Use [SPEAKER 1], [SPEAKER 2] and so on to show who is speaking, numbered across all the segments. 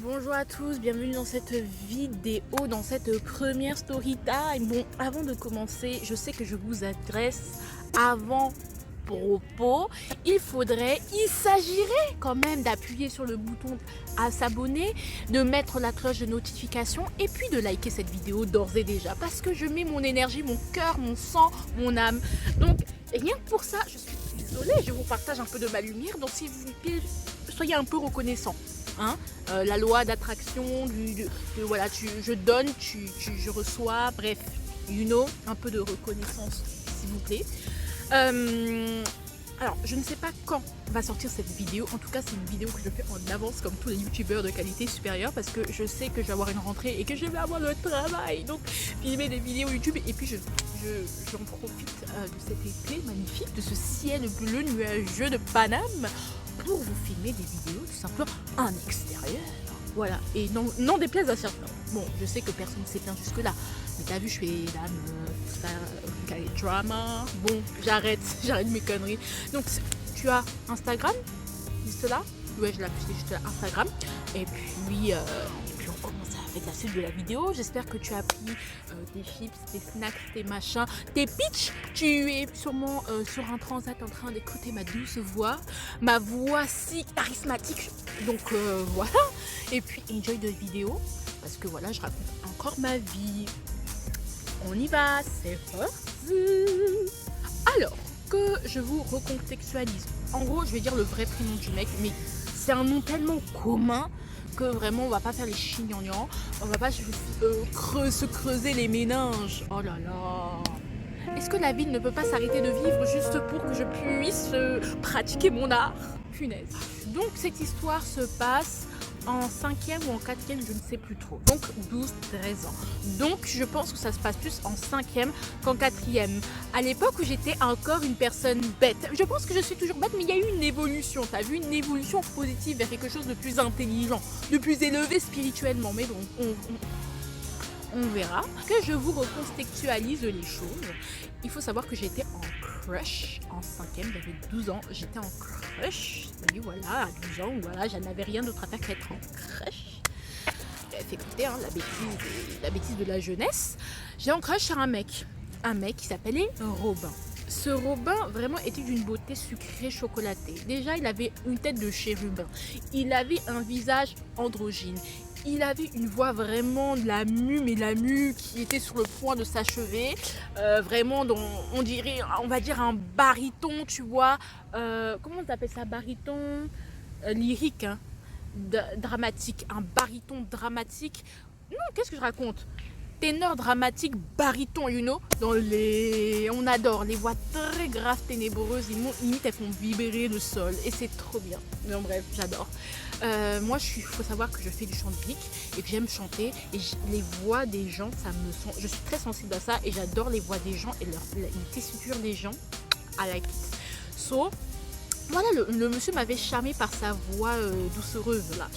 [SPEAKER 1] Bonjour à tous, bienvenue dans cette vidéo, dans cette première story time. Bon, avant de commencer, je sais que je vous adresse avant propos. Il s'agirait quand même d'appuyer sur le bouton à s'abonner, de mettre la cloche de notification et puis de liker cette vidéo d'ores et déjà parce que je mets mon énergie, mon cœur, mon sang, mon âme. Donc rien que pour ça, je suis désolée, je vous partage un peu de ma lumière, donc s'il vous plaît, soyez un peu reconnaissants. Hein, la loi d'attraction, voilà, je donne, je reçois, bref, un peu de reconnaissance, s'il vous plaît. Alors, je ne sais pas quand va sortir cette vidéo. En tout cas, c'est une vidéo que je fais en avance, comme tous les youtubeurs de qualité supérieure, parce que je sais que je vais avoir une rentrée et que je vais avoir le travail. Donc, filmer des vidéos YouTube et puis j'en profite de cet été magnifique, de ce ciel bleu nuageux de Paname, pour vous filmer des vidéos tout simplement en extérieur. Voilà, et non déplaise à certains. Bon, je sais que personne ne s'est plaint jusque là, mais t'as vu, je fais la meuf, ça, drama. Bon, j'arrête mes conneries. Donc tu as Instagram, juste là. Ouais, je l'ai affiché juste là, Instagram. Et puis on commence avec la suite de la vidéo. J'espère que tu as pris tes chips, tes snacks, tes machins, tes pitchs. Tu es sûrement sur un transat en train d'écouter ma douce voix, ma voix si charismatique. Donc voilà. Et puis enjoy de vidéo parce que voilà, je raconte encore ma vie. On y va, c'est parti. Alors que je vous recontextualise. En gros, je vais dire le vrai prénom du mec, mais c'est un nom tellement commun que vraiment on va pas faire les chignons, on va pas se creuser les méninges. Oh là là. Est-ce que la vie ne peut pas s'arrêter de vivre juste pour que je puisse pratiquer mon art? Punaise. Donc cette histoire se passe en 5e ou en 4e, je ne sais plus trop. Donc 12-13 ans. Donc je pense que ça se passe plus en 5e qu'en 4e. À l'époque où j'étais encore une personne bête. Je pense que je suis toujours bête, mais il y a eu une évolution. Tu as vu, une évolution positive vers quelque chose de plus intelligent, de plus élevé spirituellement. Mais bon, on verra. Que je vous recontextualise les choses. Il faut savoir que j'étais en crush en 5e, j'avais 12 ans, j'étais en crush. Et voilà, à 12 ans, voilà, je n'avais rien d'autre à faire qu'être en crush. Écoutez, hein, la bêtise de la jeunesse. J'ai en crush sur un mec qui s'appelait Robin. Ce Robin vraiment était d'une beauté sucrée chocolatée. Déjà, il avait une tête de chérubin. Il avait un visage androgyne. Il avait une voix vraiment de la mue qui était sur le point de s'achever. Vraiment, on dirait, on va dire un baryton, tu vois. Comment on appelle ça, baryton lyrique, hein, dramatique. Un baryton dramatique. Non, qu'est-ce que je raconte? Ténor dramatique, baryton, on adore les voix très graves, ténébreuses, limite elles font vibrer le sol et c'est trop bien. Mais en bref, j'adore. Moi, faut savoir que je fais du chant lyrique et que j'aime chanter et les voix des gens, je suis très sensible à ça et j'adore les voix des gens et les tessitures des gens. I like it. So, voilà, le monsieur m'avait charmé par sa voix doucereuse là.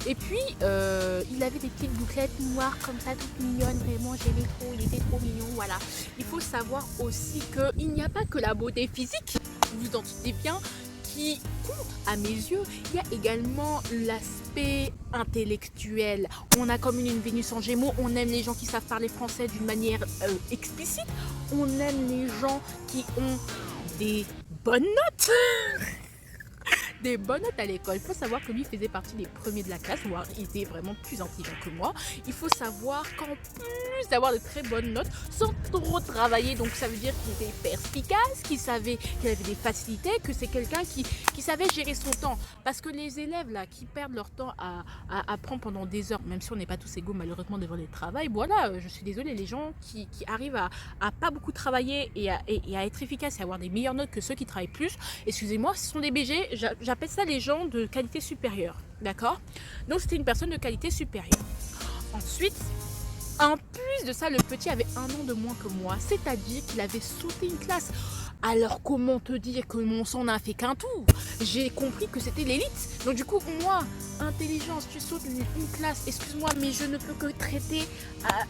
[SPEAKER 1] Et puis il avait des petites bouclettes noires comme ça, toutes mignonnes, vraiment j'aimais trop, il était trop mignon, voilà. Il faut savoir aussi qu'il n'y a pas que la beauté physique, vous en doutez bien, qui compte à mes yeux. Il y a également l'aspect intellectuel. On a comme une Vénus en Gémeaux, on aime les gens qui savent parler français d'une manière explicite, on aime les gens qui ont des bonnes notes. Des bonnes notes à l'école. Il faut savoir que lui faisait partie des premiers de la classe, voire il était vraiment plus intelligent que moi. Il faut savoir qu'en plus d'avoir de très bonnes notes, sans trop travailler, donc ça veut dire qu'il était perspicace, qu'il avait des facilités, que c'est quelqu'un qui savait gérer son temps. Parce que les élèves là qui perdent leur temps à apprendre pendant des heures, même si on n'est pas tous égaux malheureusement devant les travails, voilà, je suis désolée, les gens qui arrivent à pas beaucoup travailler et à être efficaces et avoir des meilleures notes que ceux qui travaillent plus, excusez-moi, ce sont des BG, j'appelle ça les gens de qualité supérieure, d'accord? Donc c'était une personne de qualité supérieure. Ensuite, en plus de ça, le petit avait 1 an de moins que moi, c'est-à-dire qu'il avait sauté une classe. Alors comment te dire que mon sang n'a fait qu'un tour? J'ai compris que c'était l'élite. Donc du coup, moi, intelligence, tu sautes une classe, excuse-moi, mais je ne peux que traiter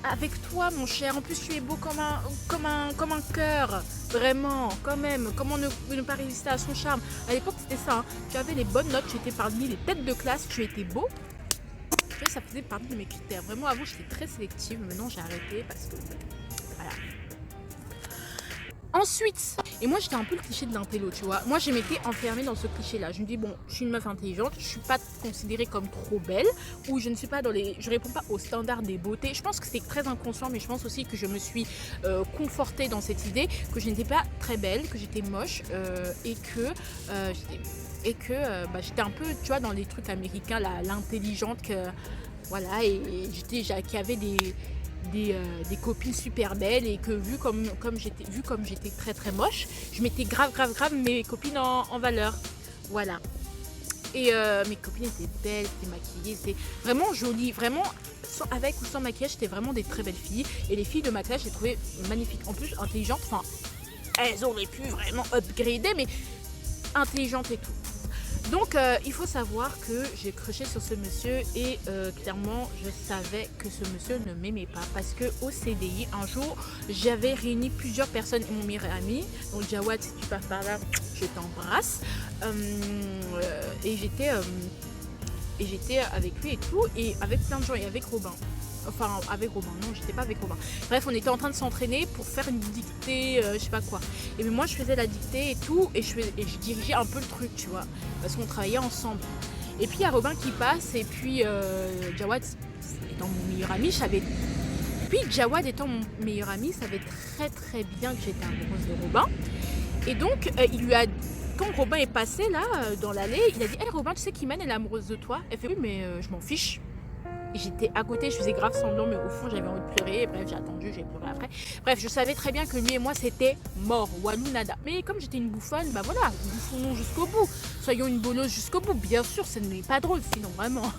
[SPEAKER 1] avec toi, mon cher. En plus, tu es beau comme un cœur. Vraiment, quand même. Comment ne pas résister à son charme? À l'époque, c'était ça. Hein. Tu avais les bonnes notes, tu étais parmi les têtes de classe, tu étais beau. Tu vois, ça faisait partie de mes critères. Vraiment, avant, j'étais très sélective. Maintenant, j'ai arrêté parce que, voilà. Ensuite, et moi j'étais un peu le cliché de l'intello, tu vois. Moi je m'étais enfermée dans ce cliché-là. Je me dis, bon, je suis une meuf intelligente, je suis pas considérée comme trop belle, ou je ne suis pas dans les. Je réponds pas aux standards des beautés. Je pense que c'est très inconscient, mais je pense aussi que je me suis confortée dans cette idée que je n'étais pas très belle, que j'étais moche j'étais un peu, tu vois, dans les trucs américains, l'intelligente, voilà, et qui avait des copines super belles et que vu comme j'étais très très moche, je mettais grave mes copines en valeur. Voilà. Et mes copines étaient belles, étaient maquillées, c'était vraiment joli, vraiment avec ou sans maquillage, c'était vraiment des très belles filles. Et les filles de ma classe, je les trouvais magnifiques. En plus, intelligentes, enfin, elles auraient pu vraiment upgrader, mais intelligentes et tout. Donc il faut savoir que j'ai crushé sur ce monsieur et clairement je savais que ce monsieur ne m'aimait pas parce que au CDI un jour j'avais réuni plusieurs personnes et mon meilleur ami, donc Jawad si tu passes par là je t'embrasse, et j'étais avec lui et tout et avec plein de gens et avec Robin. Enfin, avec Robin, non, j'étais pas avec Robin. Bref, on était en train de s'entraîner pour faire une dictée, je sais pas quoi. Et moi, je faisais la dictée et tout, et je dirigeais un peu le truc, tu vois, parce qu'on travaillait ensemble. Et puis, il y a Robin qui passe, et puis Jawad étant mon meilleur ami, Jawad étant mon meilleur ami, savait très très bien que j'étais amoureuse de Robin. Et donc, quand Robin est passé là, dans l'allée, il a dit, hey, Robin, tu sais qu'Iman, elle est amoureuse de toi. Elle fait, oui, mais je m'en fiche. Et j'étais à côté, je faisais grave semblant, mais au fond j'avais envie de pleurer. Et bref, j'ai attendu, j'ai pleuré après. Bref, je savais très bien que lui et moi c'était mort, walou nada. Mais comme j'étais une bouffonne, bah voilà, bouffons jusqu'au bout. Soyons une bolos jusqu'au bout. Bien sûr, ça n'est pas drôle, sinon vraiment.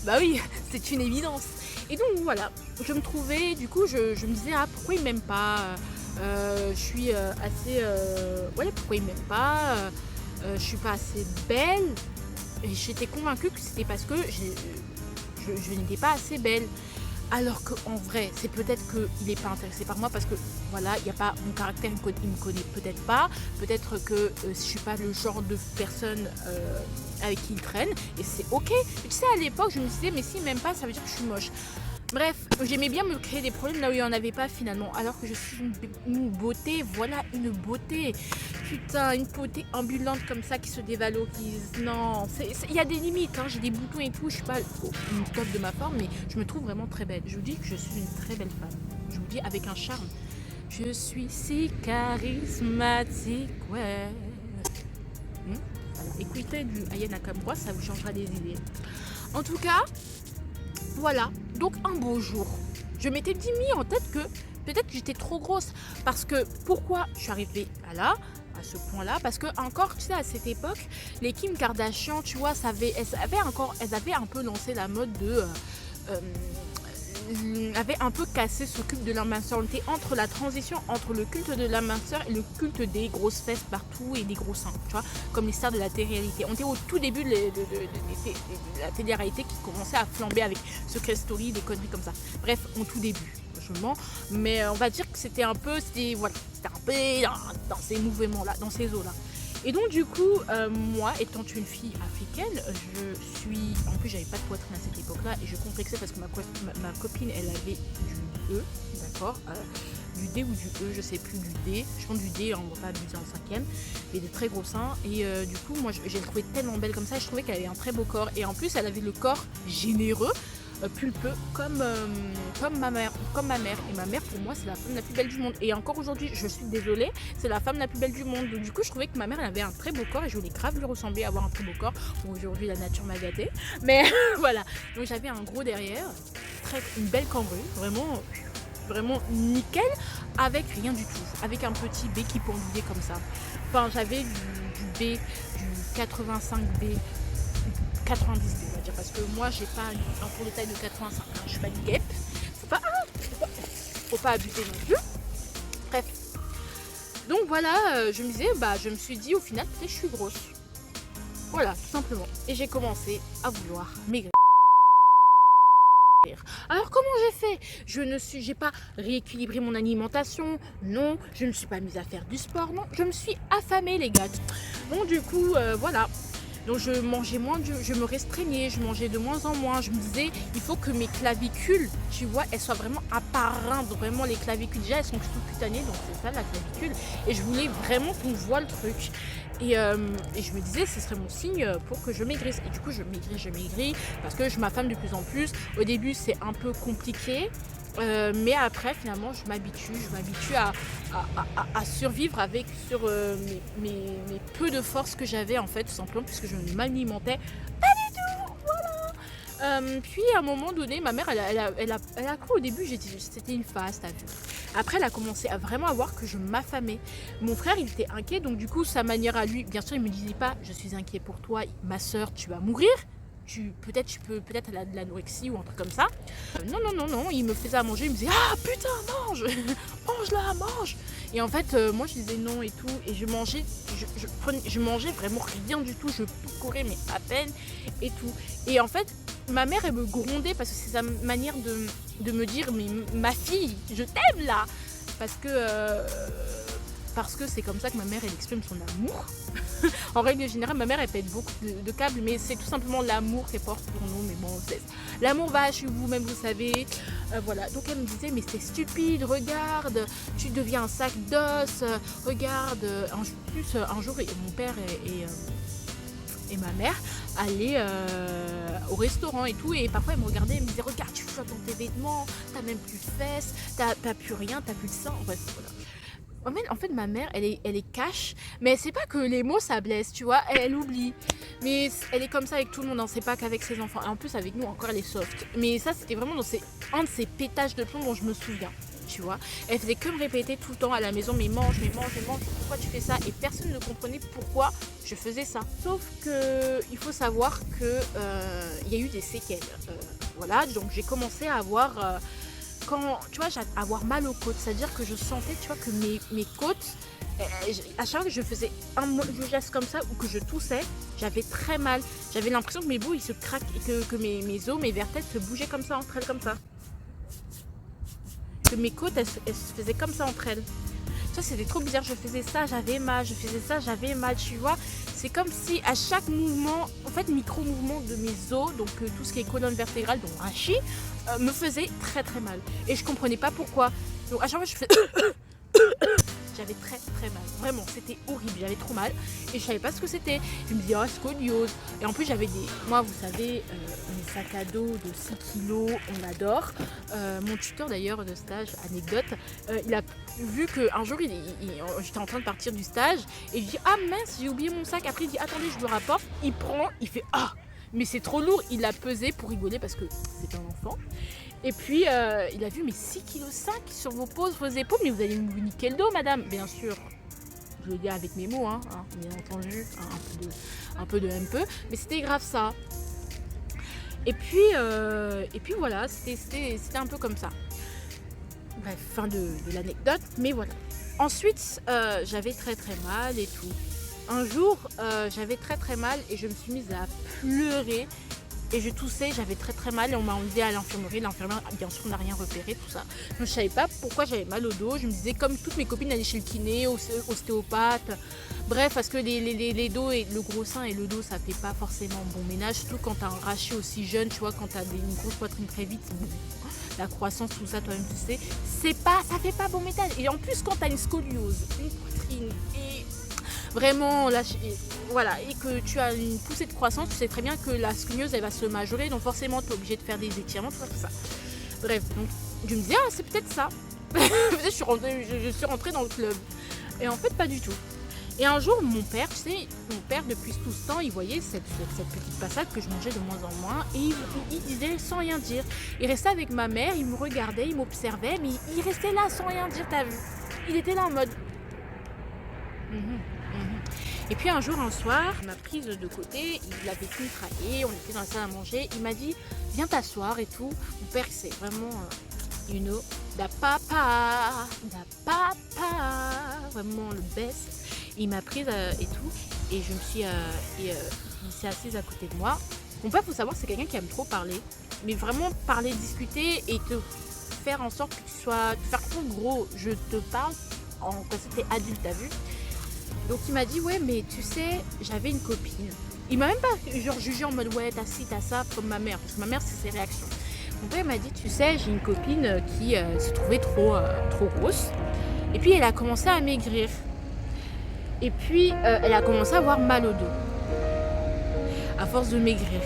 [SPEAKER 1] Bah oui, c'est une évidence. Et donc voilà, je me trouvais, du coup, je me disais, ah pourquoi il m'aime pas, je suis assez. Ouais, pourquoi il m'aime pas, je suis pas assez belle. Et j'étais convaincue que c'était parce que je n'étais pas assez belle. Alors qu'en vrai, c'est peut-être qu'il n'est pas intéressé par moi parce que voilà, il n'y a pas mon caractère, il me connaît peut-être pas. Peut-être que je ne suis pas le genre de personne avec qui il traîne. Et c'est ok. Tu sais, à l'époque, je me disais, mais s'il m'aime pas, ça veut dire que je suis moche. Bref, j'aimais bien me créer des problèmes là où il n'y en avait pas finalement. Alors que je suis une beauté, voilà, une beauté. Putain, une beauté ambulante comme ça qui se dévalorise. Non, il y a des limites, hein. J'ai des boutons et tout. Je suis pas une top de ma forme, mais je me trouve vraiment très belle. Je vous dis que je suis une très belle femme. Je vous dis avec un charme. Je suis si charismatique, ouais. Voilà. Écoutez du Aya Nakamura, ça vous changera des idées. En tout cas, voilà. Donc un beau jour, je m'étais mis en tête que peut-être que j'étais trop grosse. Parce que pourquoi je suis arrivée à ce point-là, parce que encore, tu sais, à cette époque, les Kim Kardashian, tu vois, elles avaient un peu lancé la mode de... avait un peu cassé ce culte de la minceur. On était entre la transition entre le culte de la minceur et le culte des grosses fesses partout et des gros seins, tu vois, comme les stars de la télé-réalité. On était au tout début de la télé-réalité qui commençait à flamber avec Secret Story, des conneries comme ça. Bref, au tout début, franchement. Mais on va dire que c'était un peu dans ces mouvements-là, dans ces eaux-là. Et donc du coup, moi, étant une fille africaine, en plus j'avais pas de poitrine à cette époque-là et je complexais parce que ma copine, elle avait du E, d'accord, du D ou du E, je sais plus, du D, je pense du D, on va pas abuser en 5e, et des très gros seins. Et du coup, moi, j'ai trouvé tellement belle comme ça, je trouvais qu'elle avait un très beau corps. Et en plus, elle avait le corps généreux, pulpeux, comme ma mère. Et ma mère, pour moi, c'est la femme la plus belle du monde. Et encore aujourd'hui, je suis désolée, c'est la femme la plus belle du monde. Donc, du coup, je trouvais que ma mère, elle avait un très beau corps et je voulais grave lui ressembler, avoir un très beau corps. Bon, aujourd'hui, la nature m'a gâtée. Mais voilà. Donc, j'avais un gros derrière, une belle cambrure, vraiment nickel, avec rien du tout. Avec un petit B qui pendouillait comme ça. Enfin, j'avais du B, du 85B. 90, on va dire, parce que moi j'ai pas un tour de taille de 85, hein, je suis pas une guêpe, faut pas abuser non plus. Bref, donc voilà, je me suis dit au final peut-être je suis grosse, voilà, tout simplement, et j'ai commencé à vouloir maigrir. Alors comment j'ai fait? J'ai pas rééquilibré mon alimentation, non, je ne me suis pas mise à faire du sport, non, je me suis affamée les gars. Bon du coup voilà. Donc je mangeais moins, je me restreignais, je mangeais de moins en moins. Je me disais, il faut que mes clavicules, tu vois, elles soient vraiment apparentes. Vraiment, les clavicules, déjà, elles sont sous-cutanées, donc c'est ça la clavicule. Et je voulais vraiment qu'on voit le truc. Et je me disais, ce serait mon signe pour que je maigrisse. Et du coup, je maigris, parce que je m'affame de plus en plus. Au début, c'est un peu compliqué. Mais après, finalement, je m'habitue à survivre sur mes peu de force que j'avais, en fait, tout simplement, puisque je ne m'alimentais pas du tout. Voilà. Puis, à un moment donné, ma mère, elle a cru au début, c'était une phase, t'as vu. Après, elle a commencé à vraiment voir que je m'affamais. Mon frère, il était inquiet, donc du coup, sa manière à lui, bien sûr, il me disait pas, je suis inquiet pour toi, ma soeur, tu vas mourir. Peut-être elle a de l'anorexie ou un truc comme ça. Non, il me faisait à manger, il me disait ah putain mange, mange-la, mange. Et en fait moi je disais non et tout et je mangeais vraiment rien du tout, je courais mais à peine et tout. Et en fait ma mère elle me grondait parce que c'est sa manière de me dire mais ma fille je t'aime là parce que c'est comme ça que ma mère elle exprime son amour. En règle générale, ma mère elle pète beaucoup de câbles, mais c'est tout simplement l'amour qu'elle porte pour nous. Mais bon, l'amour va chez vous, même vous savez. Voilà. Donc elle me disait, mais c'est stupide, regarde, tu deviens un sac d'os, regarde. Un jour, mon père et ma mère allaient au restaurant et tout, et parfois elle me regardait et me disait, regarde, tu flottes dans tes vêtements, t'as même plus de fesses, t'as plus rien, t'as plus de sang. Bref, voilà. En fait, ma mère, elle est cash, mais elle sait pas que les mots ça blesse, tu vois, elle oublie. Mais elle est comme ça avec tout le monde, hein, c'est pas qu'avec ses enfants. Et en plus, avec nous, encore, elle est soft. Mais ça, c'était vraiment un de ces pétages de plomb dont je me souviens, tu vois. Elle faisait que me répéter tout le temps à la maison, mais mange, pourquoi tu fais ça? Et personne ne comprenait pourquoi je faisais ça. Sauf que il faut savoir que il y a eu des séquelles. Voilà, donc j'ai commencé à avoir... quand tu vois, avoir mal aux côtes, c'est-à-dire que je sentais, tu vois, que mes côtes, à chaque fois que je faisais un geste comme ça ou que je toussais, j'avais très mal. J'avais l'impression que mes bouts ils se craquent et que mes os, mes vertèbres se bougeaient comme ça entre elles, comme ça. Que mes côtes elles se faisaient comme ça entre elles. Ça c'était trop bizarre. Je faisais ça, j'avais mal. Je faisais ça, j'avais mal. Tu vois, c'est comme si à chaque mouvement, en fait, micro-mouvement de mes os, donc tout ce qui est colonne vertébrale, donc rachis, me faisait très très mal. Et je comprenais pas pourquoi. Donc à chaque fois je faisais j'avais très très mal. Vraiment, c'était horrible, j'avais trop mal. Et je savais pas ce que c'était. Je me disais, oh, scoliose. Et en plus, j'avais moi, vous savez, mes sacs à dos de 6 kilos, on adore. Mon tuteur d'ailleurs de stage, anecdote, il a vu qu'un jour, j'étais en train de partir du stage. Et je dis, ah mince, j'ai oublié mon sac. Après, il dit, attendez, je le rapporte. Il prend, il fait, ah, mais c'est trop lourd. Il l'a pesé pour rigoler parce que c'est un enfant. Et puis, il a vu mes 6,5 kg sur vos épaules, mais vous allez me niquer le dos, madame. Bien sûr, je le dis avec mes mots, hein, bien entendu, un peu de mais c'était grave ça. Et puis voilà, c'était un peu comme ça. Bref, fin de l'anecdote, mais voilà. Ensuite, j'avais très très mal et tout. Un jour, j'avais très très mal et je me suis mise à pleurer. Et je toussais, j'avais très très mal et on m'a emmenée à l'infirmerie. L'infirmière, bien sûr, n'a rien repéré, tout ça. Donc, je savais pas pourquoi j'avais mal au dos. Je me disais, comme toutes mes copines allaient chez le kiné, ostéopathe. Bref, parce que les dos et le gros sein et le dos, ça fait pas forcément bon ménage. Surtout quand t'as un rachis aussi jeune, tu vois, quand t'as une grosse poitrine très vite. La croissance, tout ça, toi-même, tu sais. Ça fait pas bon ménage. Et en plus, quand t'as une scoliose, une poitrine et... Vraiment, là, voilà, et que tu as une poussée de croissance, tu sais très bien que la scoliose, elle va se majorer, donc forcément, tu es obligé de faire des étirements, tout ça. Bref, donc, je me disais, ah, c'est peut-être ça. je suis rentrée dans le club. Et en fait, pas du tout. Et un jour, mon père, tu sais, depuis tout ce temps, il voyait cette petite passade que je mangeais de moins en moins, et il disait sans rien dire. Il restait avec ma mère, il me regardait, il m'observait, mais il restait là sans rien dire, t'as vu. Il était là en mode... Et puis un jour, un soir, il m'a prise de côté, il avait fini de travailler, on était dans la salle à manger, il m'a dit viens t'asseoir et tout. Mon père c'est vraiment da papa, vraiment le best. Il m'a prise et tout, et je me suis il s'est assise à côté de moi. Mon père, faut savoir, c'est quelqu'un qui aime trop parler, mais vraiment parler, discuter et te faire en sorte que tu sois, te faire trop gros. Je te parle quand c'était adulte, t'as vu. Donc il m'a dit ouais mais tu sais j'avais une copine Il m'a même pas genre jugé en mode ouais, t'as ci, t'as ça, comme ma mère, parce que ma mère, c'est ses réactions. Mon père m'a dit, tu sais, j'ai une copine qui se trouvait trop grosse. Et puis elle a commencé à maigrir. Et puis elle a commencé à avoir mal au dos. À force de maigrir.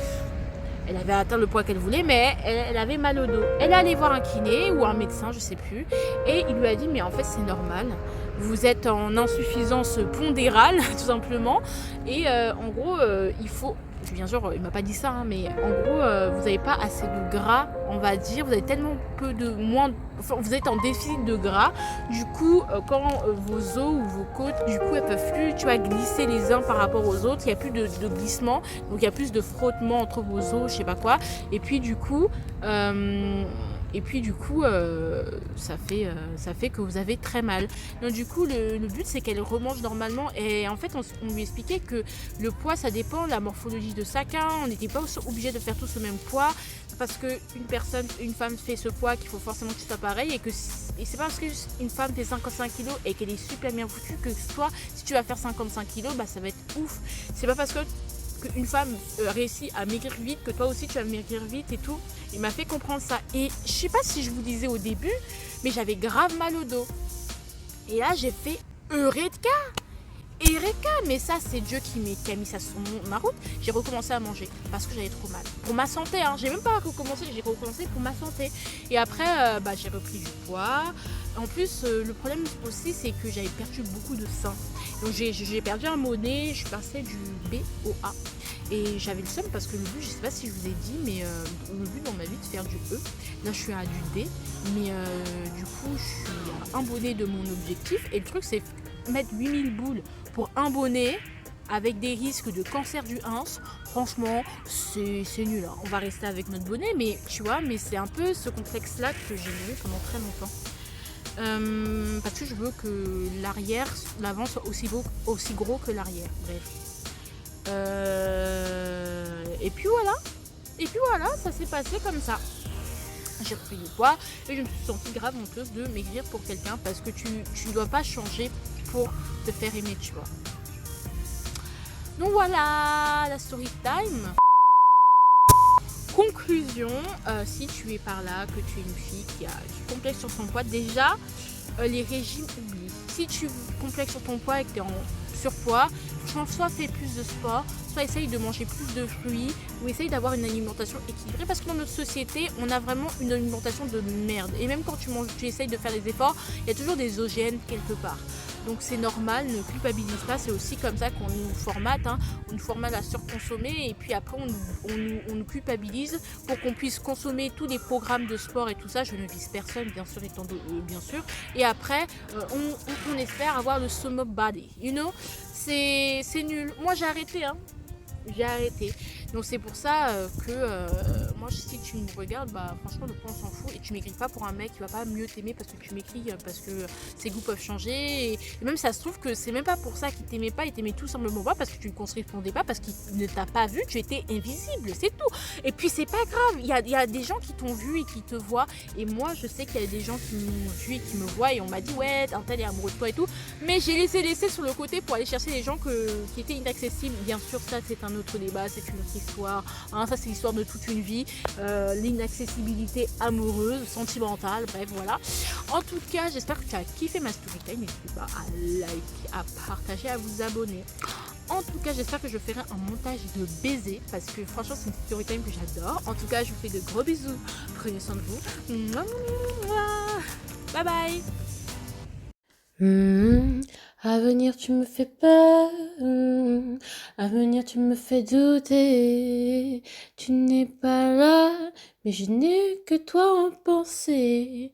[SPEAKER 1] Elle avait atteint le poids qu'elle voulait, mais elle avait mal au dos. Elle est allée voir un kiné ou un médecin, je sais plus. Et il lui a dit, mais en fait c'est normal. Vous êtes en insuffisance pondérale, tout simplement. Et en gros, il faut... Bien sûr, il m'a pas dit ça, hein, mais en gros, vous n'avez pas assez de gras, on va dire. Vous avez tellement peu de moins, enfin, vous êtes en déficit de gras. Du coup, quand vos os ou vos côtes, du coup, elles peuvent plus, tu vois, glisser les uns par rapport aux autres. Il y a plus de glissement, donc il y a plus de frottement entre vos os, je sais pas quoi. Et puis du coup, ça fait que vous avez très mal. Donc du coup, le but c'est qu'elle remange normalement. Et en fait, on lui expliquait que le poids, ça dépend de la morphologie de chacun. On n'était pas obligé de faire tous le même poids. Parce qu'une femme fait ce poids qu'il faut forcément que tu sois pareil. Et c'est pas parce qu'une femme fait 55 kg et qu'elle est super bien foutue que toi, si tu vas faire 55 kg, bah ça va être ouf. C'est pas parce qu'une femme réussit à maigrir vite que toi aussi tu vas maigrir vite et tout. Il m'a fait comprendre ça. Et je sais pas si je vous disais au début, mais j'avais grave mal au dos. Et là, j'ai fait Eureka! Eureka! Mais ça, c'est Dieu qui a mis ça sur ma route. J'ai recommencé à manger parce que j'avais trop mal. Pour ma santé, hein. J'ai même pas recommencé, j'ai recommencé pour ma santé. Et après, j'ai repris du poids. En plus, le problème aussi, c'est que j'avais perdu beaucoup de sein. Donc j'ai perdu un mot nez, je passais du B au A. Et j'avais le seum parce que le but, je sais pas si je vous ai dit, mais le but dans ma vie, c'est de faire du E. Là, je suis à du D. Mais du coup, je suis à un bonnet de mon objectif. Et le truc, c'est mettre 8000 boules pour un bonnet avec des risques de cancer du ins. Franchement, c'est nul. Hein. On va rester avec notre bonnet, mais tu vois, mais c'est un peu ce complexe-là que j'ai eu pendant très longtemps. Parce que je veux que l'avant soit aussi gros que l'arrière. Bref. Et puis voilà, ça s'est passé comme ça. J'ai repris du poids et je me suis sentie grave honteuse de maigrir pour quelqu'un parce que tu ne dois pas changer pour te faire aimer, tu vois. Donc voilà, la story time. Conclusion, si tu es par là, que tu es une fille qui complexe sur son poids, déjà, les régimes, oublie. Si tu complexes sur ton poids et que tu es en surpoids, soit fais plus de sport, soit essaye de manger plus de fruits ou essaye d'avoir une alimentation équilibrée parce que dans notre société, on a vraiment une alimentation de merde. Et même quand tu essayes de faire des efforts, il y a toujours des OGM quelque part. Donc c'est normal, ne culpabilise pas, c'est aussi comme ça qu'on nous formate, hein. On nous formate à surconsommer et puis après on nous culpabilise pour qu'on puisse consommer tous les programmes de sport et tout ça. Je ne vise personne, bien sûr, bien sûr. Et après, on espère avoir le summum body, you know. C'est nul. Moi j'ai arrêté, hein. J'ai arrêté. Donc c'est pour ça que moi si tu me regardes, bah franchement le point on s'en fout et tu m'écris pas pour un mec qui va pas mieux t'aimer parce que tu m'écris parce que ses goûts peuvent changer et même ça se trouve que c'est même pas pour ça qu'il t'aimait pas, il t'aimait tout simplement pas parce que tu ne correspondais pas, parce qu'il ne t'a pas vu, tu étais invisible, c'est tout. Et puis c'est pas grave, il y a des gens qui t'ont vu et qui te voient et moi je sais qu'il y a des gens qui m'ont vu et qui me voient et on m'a dit ouais un tel est amoureux de toi et tout, mais j'ai laissé sur le côté pour aller chercher les gens qui étaient inaccessibles. Bien sûr ça c'est un autre débat, c'est une autre histoire, hein, ça c'est l'histoire de toute une vie, l'inaccessibilité amoureuse, sentimentale, bref voilà. En tout cas j'espère que tu as kiffé ma story time, n'hésite pas à liker, à partager, à vous abonner. En tout cas j'espère que je ferai un montage de baisers parce que franchement c'est une story time que j'adore. En tout cas je vous fais de gros bisous, prenez soin de vous, bye bye.
[SPEAKER 2] À venir tu me fais peur, à venir tu me fais douter, tu n'es pas là, mais je n'ai que toi en pensée.